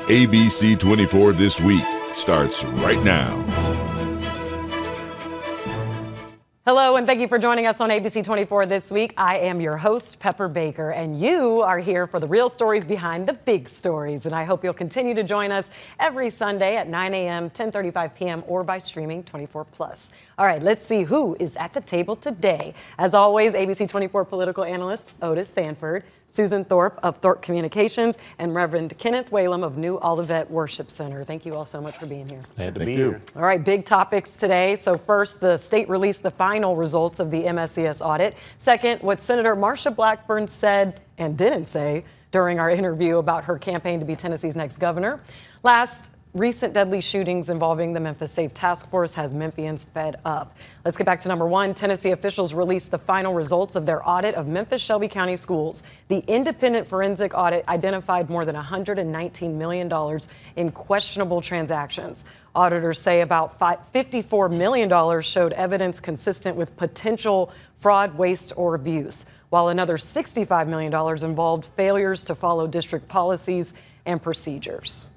ABC24 This Week starts right now. Hello, and thank you for joining us on ABC24 This Week. I am your host, Pepper Baker, and you are here for the real stories behind the big stories. And I hope you'll continue to join us every Sunday at 9 a.m., 10:35 p.m., or by streaming 24+. All right, let's see who is at the table today. As always, ABC24 political analyst Otis Sanford, Susan Thorpe of Thorpe Communications, and Reverend Kenneth Whalum of New Olivet Worship Center. Thank you all so much for being here. Glad to be here. All right, big topics today. So first, the state released the final results of the MSCS audit. Second, what Senator Marsha Blackburn said and didn't say during our interview about her campaign to be Tennessee's next governor. Last, recent deadly shootings involving the Memphis Safe Task Force has Memphians fed up. Let's get back to number one. Tennessee officials released the final results of their audit of Memphis-Shelby County schools. The independent forensic audit identified more than $119 million in questionable transactions. Auditors say about $54 million showed evidence consistent with potential fraud, waste, or abuse, while another $65 million involved failures to follow district policies and procedures.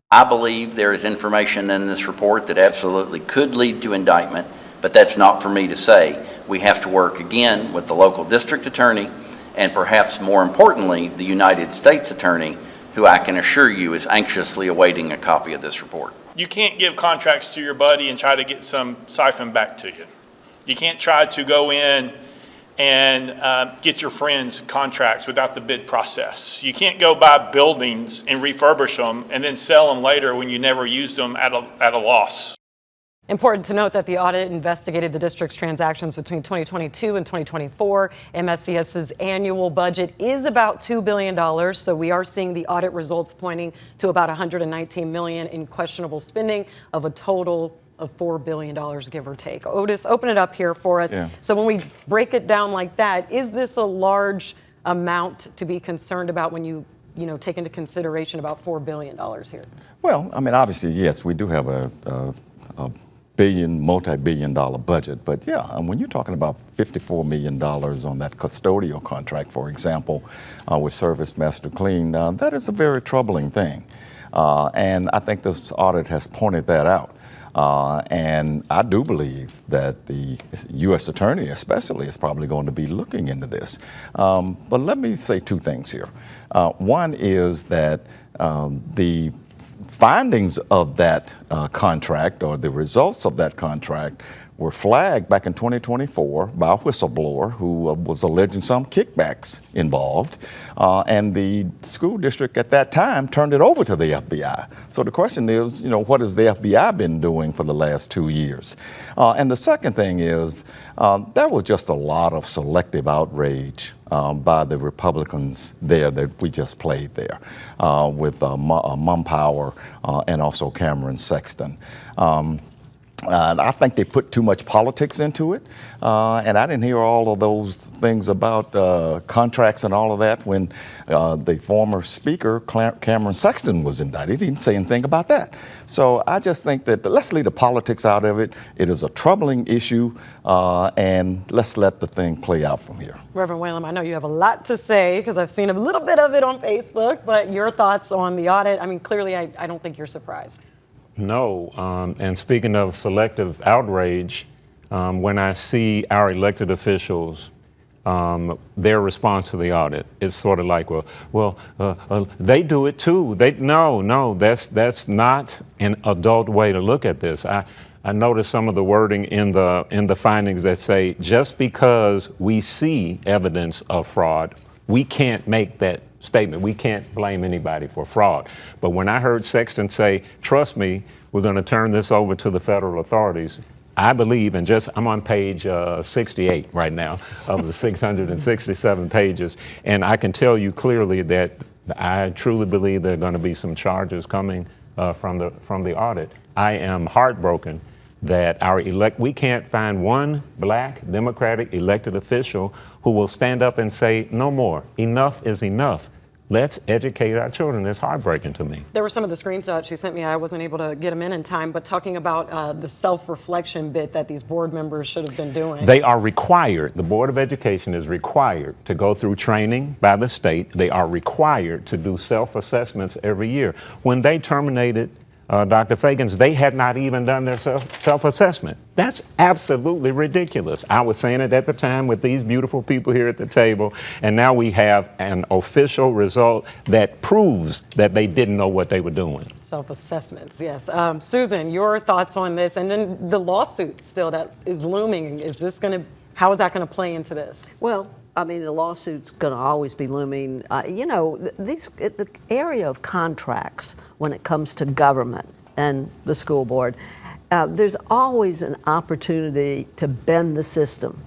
I believe there is information in this report that absolutely could lead to indictment, but that's not for me to say. We have to work again with the local district attorney and perhaps more importantly, the United States attorney, who I can assure you is anxiously awaiting a copy of this report. You can't give contracts to your buddy and try to get some siphon back to you. You can't try to go in and get your friends contracts without the bid process. You can't go buy buildings and refurbish them and then sell them later when you never used them at a loss. Important to note that the audit investigated the district's transactions between 2022 and 2024. MSCS's annual budget is about $2 billion, so we are seeing the audit results pointing to about $119 million in questionable spending of a total of $4 billion, give or take. Otis, open it up here for us. Yeah. So when we break it down like that, is this a large amount to be concerned about when you take into consideration about $4 billion here? Well, I mean, obviously, yes, we do have a multi-billion-dollar budget, but yeah, when you're talking about $54 million on that custodial contract, for example, with Service Master Clean, that is a very troubling thing. And I think this audit has pointed that out. And I do believe that the U.S. Attorney especially is probably going to be looking into this. But let me say two things here. One is that the findings of that contract, or the results of that contract, were flagged back in 2024 by a whistleblower who was alleging some kickbacks involved. And the school district at that time turned it over to the FBI. So the question is, what has the FBI been doing for the last 2 years? And the second thing is, there was just a lot of selective outrage by the Republicans there that we just played there with Mumpower and also Cameron Sexton. I think they put too much politics into it, and I didn't hear all of those things about contracts and all of that when the former speaker, Cameron Sexton, was indicted. He didn't say anything about that. So I just think that let's leave the politics out of it. It is a troubling issue, and let's let the thing play out from here. Reverend Whalum, I know you have a lot to say because I've seen a little bit of it on Facebook, but your thoughts on the audit? I mean, clearly, I don't think you're surprised. No, and speaking of selective outrage, when I see our elected officials, their response to the audit is sort of like, they do it too. No, that's not an adult way to look at this. I noticed some of the wording in the findings that say just because we see evidence of fraud, we can't make that statement. We can't blame anybody for fraud. But when I heard Sexton say, trust me, we're going to turn this over to the federal authorities, I believe, and I'm on page 68 right now of the 667 pages, and I can tell you clearly that I truly believe there are going to be some charges coming from the audit. I am heartbroken that we can't find one black Democratic elected official who will stand up and say, no more, enough is enough. Let's educate our children. It's heartbreaking to me. There were some of the screenshots she sent me. I wasn't able to get them in time, but talking about the self-reflection bit that these board members should have been doing. They are required, the Board of Education is required to go through training by the state. They are required to do self-assessments every year. When they terminated Dr. Fagans, they had not even done their self-assessment. That's absolutely ridiculous. I was saying it at the time with these beautiful people here at the table, and now we have an official result that proves that they didn't know what they were doing. Self-assessments, yes. Susan, your thoughts on this, and then the lawsuit still that is looming. How is that going to play into this? Well, I mean, the lawsuit's going to always be looming. The area of contracts when it comes to government and the school board, there's always an opportunity to bend the system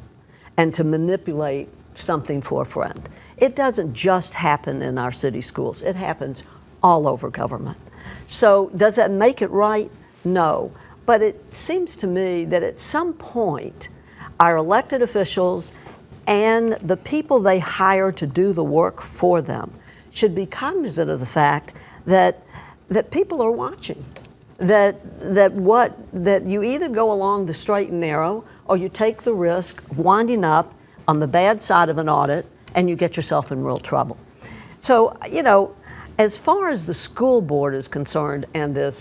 and to manipulate something for a friend. It doesn't just happen in our city schools. It happens all over government. So does that make it right? No. But it seems to me that at some point, our elected officials and the people they hire to do the work for them should be cognizant of the fact that people are watching. That you either go along the straight and narrow or you take the risk of winding up on the bad side of an audit and you get yourself in real trouble. So, as far as the school board is concerned and the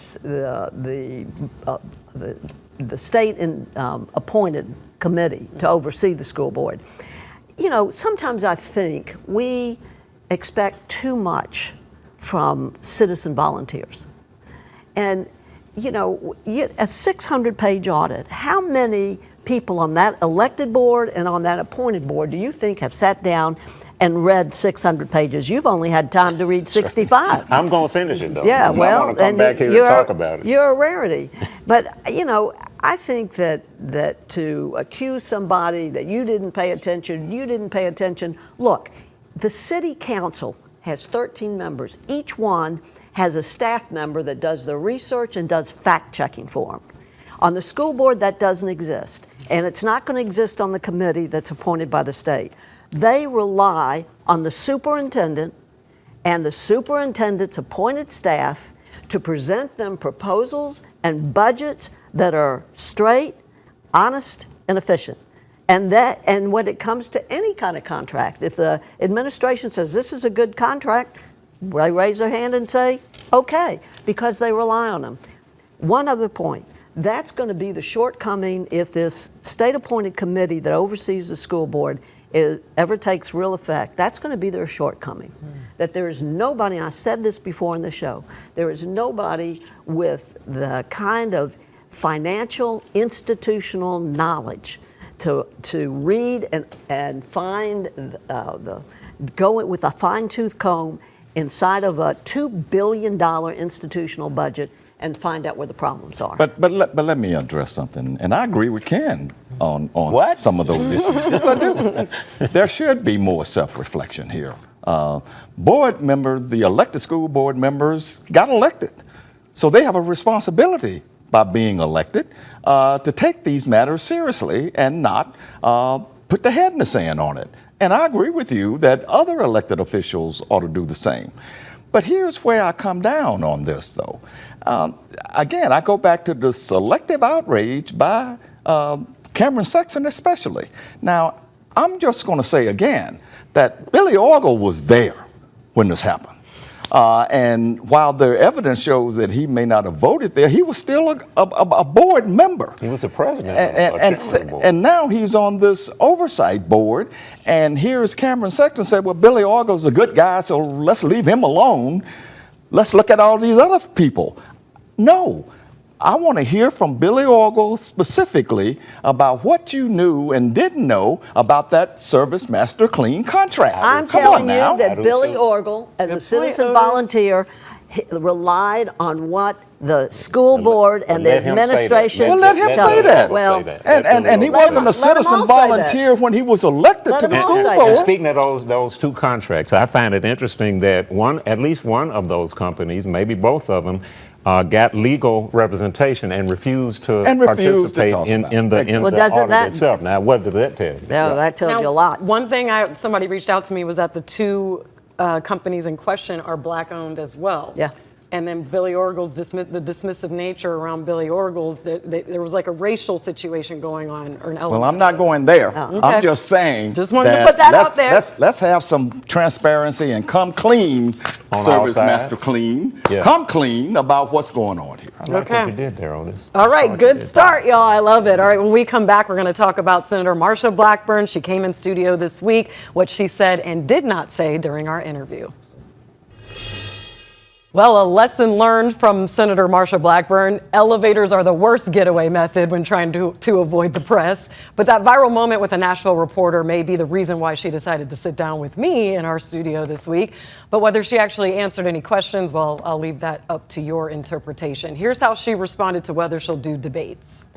state appointed committee to oversee the school board, sometimes I think we expect too much from citizen volunteers. And, a 600-page audit, how many people on that elected board and on that appointed board do you think have sat down and read 600 pages? You've only had time to read 65. I'm going to finish it, though. Yeah, well, I want to come back here and talk about it. You're a rarity. But, I think that to accuse somebody that you didn't pay attention, look, the city council has 13 members. Each one has a staff member that does the research and does fact-checking for them. On the school board, that doesn't exist, and it's not going to exist on the committee that's appointed by the state. They rely on the superintendent and the superintendent's appointed staff to present them proposals and budgets that are straight, honest, and efficient. And when it comes to any kind of contract, if the administration says this is a good contract, they raise their hand and say, okay, because they rely on them. One other point, that's going to be the shortcoming if this state-appointed committee that oversees the school board ever takes real effect. That's going to be their shortcoming. That there is nobody, and I said this before in the show, there is nobody with the kind of financial, institutional knowledge to read and find go with a fine-tooth comb inside of a $2 billion institutional budget and find out where the problems are. But let me address something, and I agree with Ken on some of those issues. Yes, I do. There should be more self-reflection here. Board members, the elected school board members, got elected, so they have a responsibility by being elected to take these matters seriously and not put their head in the sand on it. And I agree with you that other elected officials ought to do the same. But here's where I come down on this, though. Again, I go back to the selective outrage by Cameron Sexton especially. Now, I'm just going to say again that Billy Orgel was there when this happened. And while the evidence shows that he may not have voted there, he was still a board member. He was the president and now he's on this oversight board. And here's Cameron Sexton said, well, Billy Orgel's a good guy, so let's leave him alone. Let's look at all these other people. No. I want to hear from Billy Orgel specifically about what you knew and didn't know about that Service Master Clean contract. I'm telling you that Billy Orgel, as a citizen volunteer, relied on what the school board and the administration. Well, let him say that. Well, and he wasn't a citizen volunteer when he was elected to the school board. And speaking of those two contracts, I find it interesting that at least one of those companies, maybe both of them, got legal representation and refused to participate in the audit itself. Now, what does that tell you? No, that tells you a lot. One thing somebody reached out to me was that the two companies in question are black-owned as well. Yeah. And then Billy Orgle's the dismissive nature around Billy Orgle's, there was like a racial situation going on, or an element. Well, I'm not going there. Okay. I'm just saying. Just wanted to put that out there. Let's have some transparency and come clean, On all Service sides. Master Clean. Yeah. Come clean about what's going on here. I like Okay. what you did there, Otis. All I saw right, what good you did. start, y'all. I love it. All right, when we come back, we're going to talk about Senator Marsha Blackburn. She came in studio this week, what she said and did not say during our interview. Well, a lesson learned from Senator Marsha Blackburn. Elevators are the worst getaway method when trying to avoid the press. But that viral moment with a Nashville reporter may be the reason why she decided to sit down with me in our studio this week. But whether she actually answered any questions, well, I'll leave that up to your interpretation. Here's how she responded to whether she'll do debates.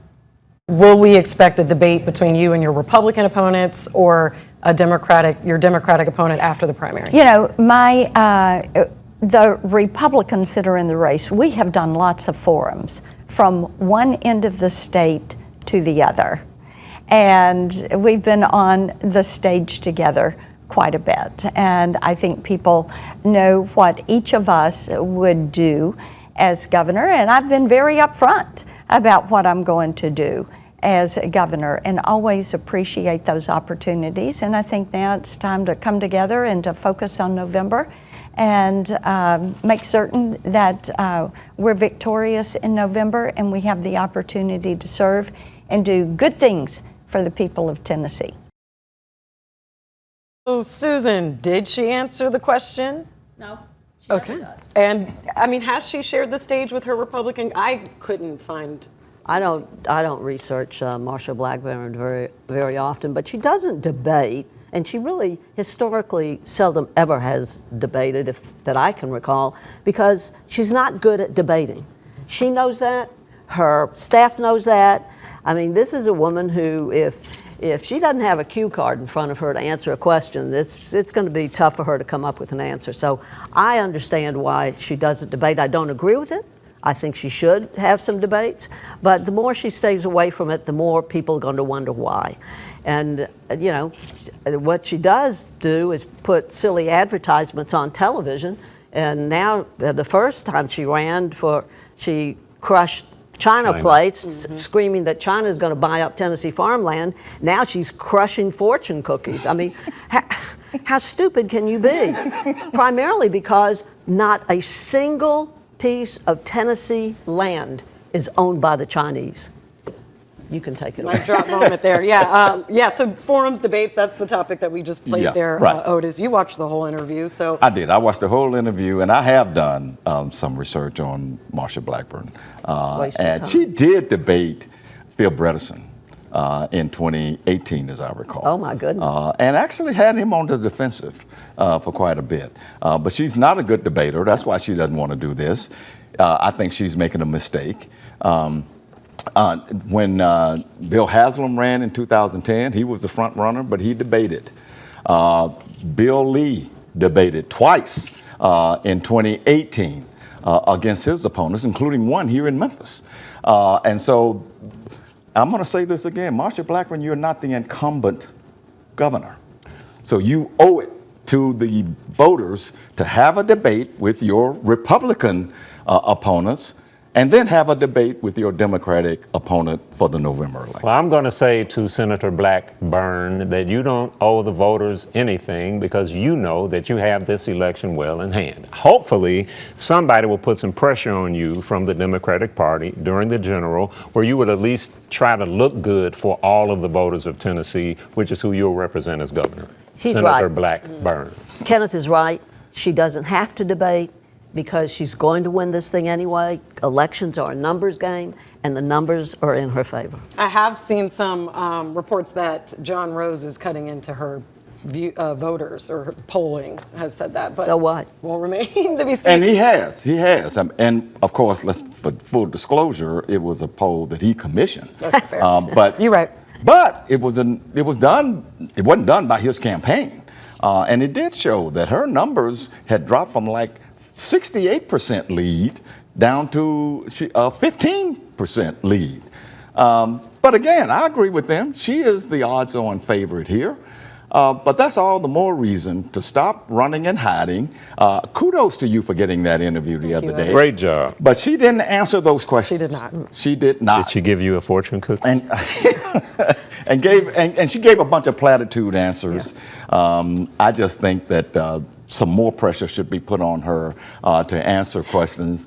Will we expect a debate between you and your Republican opponents, or your Democratic opponent after the primary? You know, the Republicans that are in the race, we have done lots of forums from one end of the state to the other. And we've been on the stage together quite a bit. And I think people know what each of us would do as governor. And I've been very upfront about what I'm going to do as a governor, and always appreciate those opportunities. And I think now it's time to come together and to focus on November and make certain that we're victorious in November and we have the opportunity to serve and do good things for the people of Tennessee. So, Susan, did she answer the question? No. She Okay. never does. And I mean, has she shared the stage with her Republican? I couldn't find. I don't research Marsha Blackburn very often, but she doesn't debate, and she really historically seldom ever has debated, that I can recall, because she's not good at debating. She knows that. Her staff knows that. I mean, this is a woman who, if she doesn't have a cue card in front of her to answer a question, it's going to be tough for her to come up with an answer. So I understand why she doesn't debate. I don't agree with it. I think she should have some debates, but the more she stays away from it, the more people are going to wonder why. And, you know, what she does do is put silly advertisements on television. And now, the first time she ran she crushed China plates, screaming that China is going to buy up Tennessee farmland. Now she's crushing fortune cookies. I mean, how stupid can you be? Primarily because not a single piece of Tennessee land is owned by the Chinese. You can take it away. Mic drop moment there. Yeah. So forums, debates, that's the topic that we just played there. Right. Otis, you watched the whole interview. So I did. I watched the whole interview, and I have done some research on Marsha Blackburn. And she did debate Phil Bredesen in 2018, as I recall. Oh, my goodness. And actually had him on the defensive for quite a bit. But she's not a good debater. That's why she doesn't want to do this. I think she's making a mistake. When Bill Haslam ran in 2010, he was the front runner, but he debated. Bill Lee debated twice in 2018 against his opponents, including one here in Memphis. And so I'm going to say this again. Marsha Blackburn, you're not the incumbent governor. So you owe it to the voters to have a debate with your Republican opponents, and then have a debate with your Democratic opponent for the November election. Well, I'm going to say to Senator Blackburn that you don't owe the voters anything, because you know that you have this election well in hand. Hopefully, somebody will put some pressure on you from the Democratic Party during the general, where you would at least try to look good for all of the voters of Tennessee, which is who you'll represent as governor. He's Senator right. Blackburn. Kenneth is right. She doesn't have to debate because she's going to win this thing anyway. Elections are a numbers game, and the numbers are in her favor. I have seen some reports that John Rose is cutting into her voters, or her polling has said that. But So what? Will remain to be seen. And he has. And of course, for full disclosure, it was a poll that he commissioned. That's fair. But You're right. But it wasn't done by his campaign. And it did show that her numbers had dropped from like 68% lead down to 15% lead. But again, I agree with them. She is the odds-on favorite here. But that's all the more reason to stop running and hiding. Kudos to you for getting that interview the other day. Great job. But she didn't answer those questions. She did not. She did not. Did she give you a fortune cookie? And she gave a bunch of platitude answers. Yeah. I just think that some more pressure should be put on her to answer questions.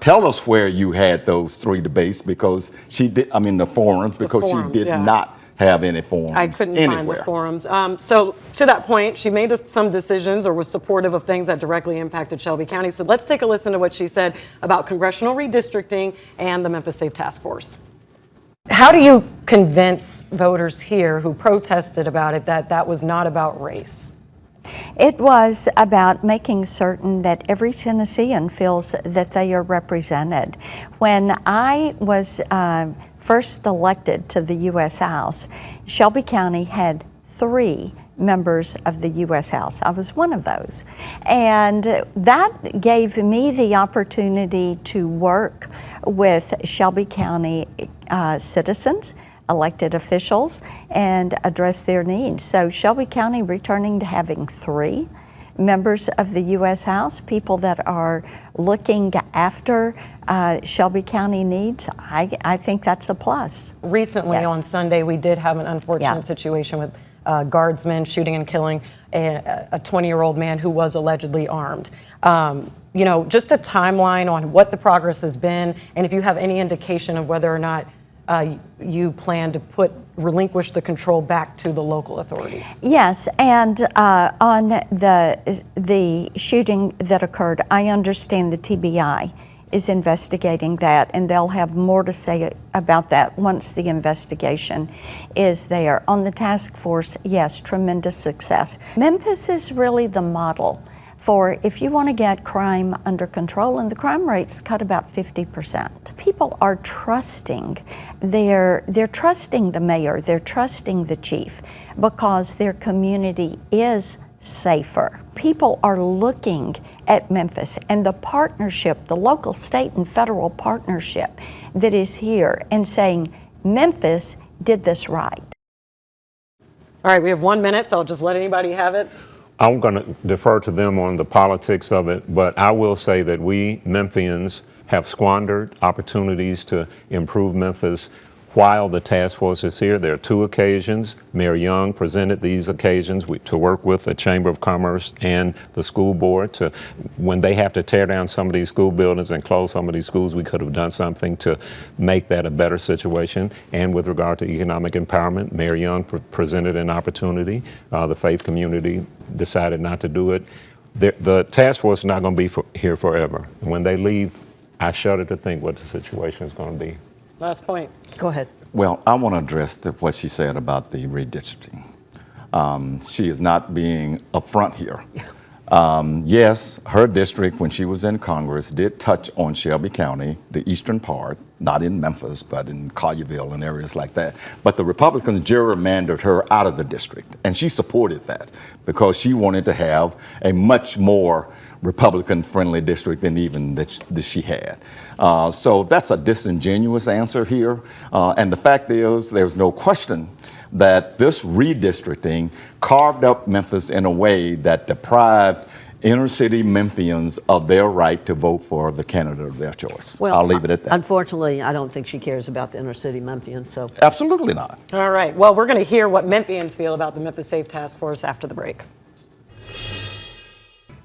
Tell us where you had those 3 debates, because she did. I mean, the forums, because she did not have any forums. I couldn't anywhere. find the forums. So to that point, she made some decisions or was supportive of things that directly impacted Shelby County. So let's take a listen to what she said about congressional redistricting and the Memphis Safe Task Force. How do you convince voters here who protested about it that that was not about race? It was about making certain that every Tennessean feels that they are represented. When I was first elected to the U.S. House, Shelby County had 3 members of the U.S. House. I was one of those. And that gave me the opportunity to work with Shelby County citizens, elected officials, and address their needs. So Shelby County returning to having 3 members of the U.S. House, people that are looking after Shelby County needs, I think that's a plus. Recently on Sunday, we did have an unfortunate situation with guardsmen shooting and killing a 20-year-old man who was allegedly armed. You know, just a timeline on what the progress has been, and if you have any indication of whether or not you plan to relinquish the control back to the local authorities. Yes, and on the shooting that occurred, I understand the TBI is investigating that, and they'll have more to say about that once the investigation is there. On the task force, yes, tremendous success. Memphis is really the model for if you want to get crime under control, and the crime rate's cut about 50%. People are trusting, they're trusting the mayor, they're trusting the chief, because their community is safer. People are looking at Memphis and the partnership, the local, state, and federal partnership that is here, and saying, Memphis did this right. All right, we have 1 minute, so I'll just let anybody have it. I'm going to defer to them on the politics of it, but I will say that we Memphians have squandered opportunities to improve Memphis while the task force is here. There are 2 occasions. Mayor Young presented these occasions to work with the Chamber of Commerce and the school board to, when they have to tear down some of these school buildings and close some of these schools, we could have done something to make that a better situation. And with regard to economic empowerment, Mayor Young presented an opportunity. The faith community decided not to do it. The task force is not going to be here forever. And when they leave, I shudder to think what the situation is going to be. Last point. Go ahead. Well, I want to address what she said about the redistricting. She is not being upfront here. Yes, her district, when she was in Congress, did touch on Shelby County, the eastern part, not in Memphis, but in Collierville and areas like that. But the Republicans gerrymandered her out of the district, and she supported that because she wanted to have a much more Republican-friendly district than even that she had. So that's a disingenuous answer here. And the fact is, there's no question that this redistricting carved up Memphis in a way that deprived inner city Memphians of their right to vote for the candidate of their choice. Well, I'll leave it at that. Unfortunately, I don't think she cares about the inner city Memphians. So Absolutely not. All right. Well, we're going to hear what Memphians feel about the Memphis Safe Task Force after the break.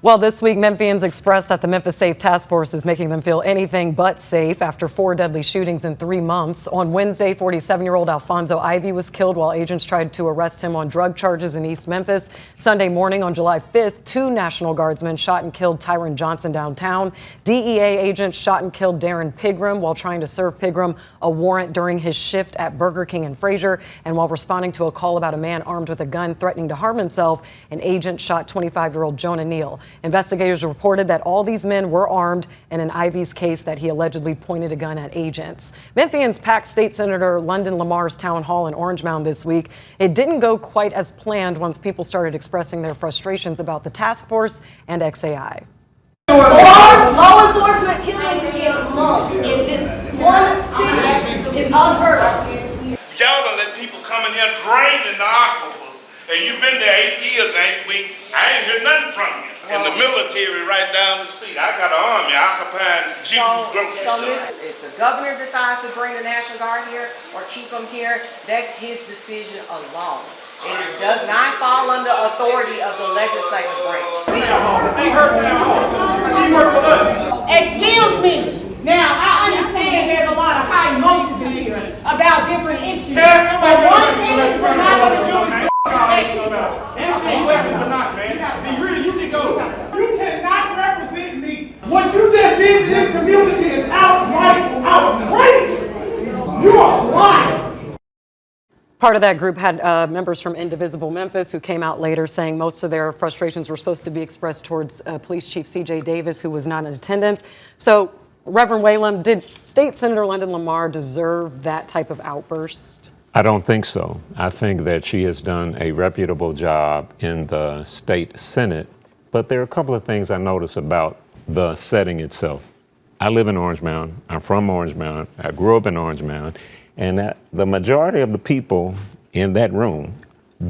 Well, this week, Memphians expressed that the Memphis Safe Task Force is making them feel anything but safe after 4 deadly shootings in 3 months. On Wednesday, 47-year-old Alfonso Ivy was killed while agents tried to arrest him on drug charges in East Memphis. Sunday morning, on July 5th, 2 National Guardsmen shot and killed Tyron Johnson downtown. DEA agents shot and killed Darren Pigram while trying to serve Pigram a warrant during his shift at Burger King in Fraser. And while responding to a call about a man armed with a gun threatening to harm himself, an agent shot 25-year-old Jonah Neal. Investigators reported that all these men were armed, and in Ivy's case that he allegedly pointed a gun at agents. Memphians packed State Senator London Lamar's town hall in Orange Mound this week. It didn't go quite as planned once people started expressing their frustrations about the task force and XAI. Law enforcement killings in months in this one city is unheard of. Y'all done let people come in here draining the aquifers, and you've been there years, I ain't heard nothing from you. And the military right down the street. I got an army occupying So listen, if the governor decides to bring the National Guard here or keep them here, that's his decision alone. It does not fall under authority of the legislative branch. Excuse me. Now, I understand there's a lot of high emotions in here about different issues. But one thing is we're not going to do is you can go. You cannot represent me. What you just did to this community is outright outrageous. You are lying. Part of that group had members from Indivisible Memphis who came out later saying most of their frustrations were supposed to be expressed towards Police Chief C.J. Davis, who was not in attendance. So, Reverend Whalum, did State Senator London Lamar deserve that type of outburst? I don't think so. I think that she has done a reputable job in the state Senate, but there are a couple of things I notice about the setting itself. I live in Orange Mound. I'm from Orange Mound. I grew up in Orange Mound, and that the majority of the people in that room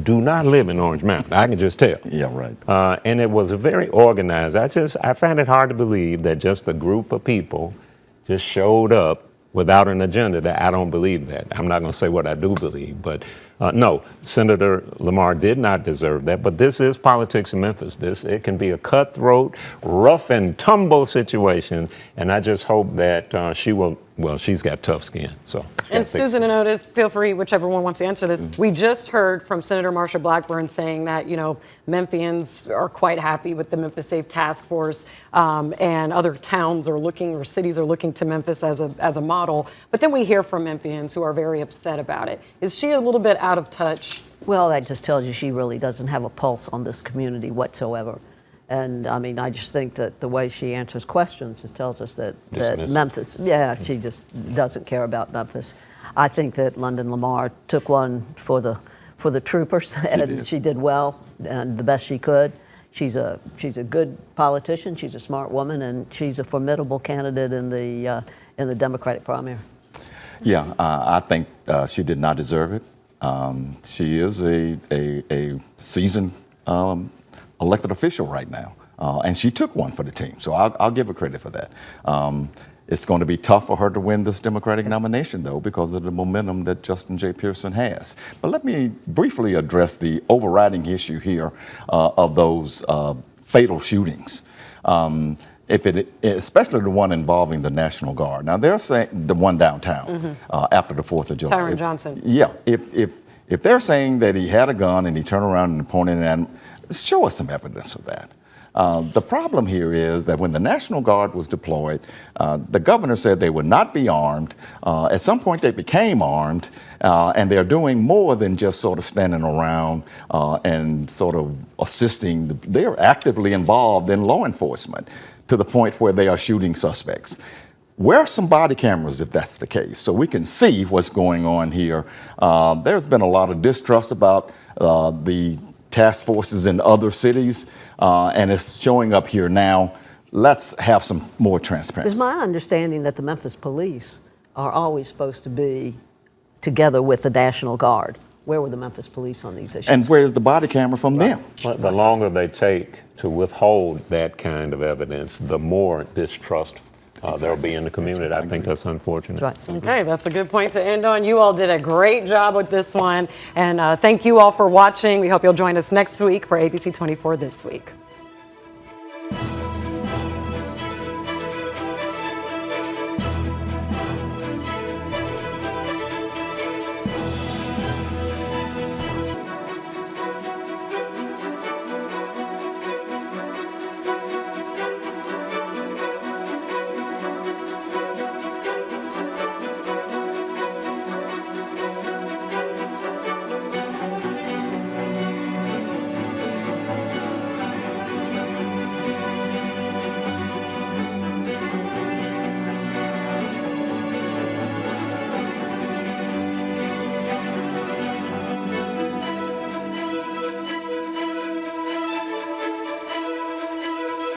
do not live in Orange Mound. I can just tell. Yeah, right. And it was very organized. I find it hard to believe that just a group of people just showed up without an agenda. That I don't believe that. I'm not going to say what I do believe, but no, Senator Lamar did not deserve that. But this is politics in Memphis. It can be a cutthroat, rough and tumble situation, and I just hope that she will. Well, she's got tough skin. So. And Susan and Otis, feel free, whichever one wants to answer this. We just heard from Senator Marsha Blackburn saying that, Memphians are quite happy with the Memphis Safe Task Force, and other towns are looking, or cities are looking to Memphis as a model. But then we hear from Memphians who are very upset about it. Is she a little bit out of touch? Well, that just tells you she really doesn't have a pulse on this community whatsoever. And I mean, I just think that the way she answers questions, it tells us that Memphis, she just doesn't care about Memphis. I think that London Lamar took one for the troopers, and she did well and the best she could. She's a good politician. She's a smart woman, and she's a formidable candidate in the Democratic primary. Yeah, I think she did not deserve it. She is a seasoned elected official right now, and she took one for the team, so I'll give her credit for that. It's going to be tough for her to win this Democratic nomination, though, because of the momentum that Justin J. Pearson has. But let me briefly address the overriding issue here of those fatal shootings. Especially the one involving the National Guard. Now, they're saying the one downtown after the 4th of July. Tyron Johnson. Yeah, if they're saying that he had a gun and he turned around and pointed it at, show us some evidence of that. The problem here is that when the National Guard was deployed, the governor said they would not be armed. At some point, they became armed, and they're doing more than just sort of standing around and sort of assisting. They're actively involved in law enforcement to the point where they are shooting suspects. Wear some body cameras if that's the case, so we can see what's going on here. There's been a lot of distrust about the task forces in other cities, and it's showing up here now. Let's have some more transparency. It's my understanding that the Memphis police are always supposed to be together with the National Guard. Where were the Memphis police on these issues? And where's the body camera from them? Well, the longer they take to withhold that kind of evidence, the more distrust there'll be in the community. I think that's unfortunate. That's right. Okay, that's a good point to end on. You all did a great job with this one. And thank you all for watching. We hope you'll join us next week for ABC24 This Week.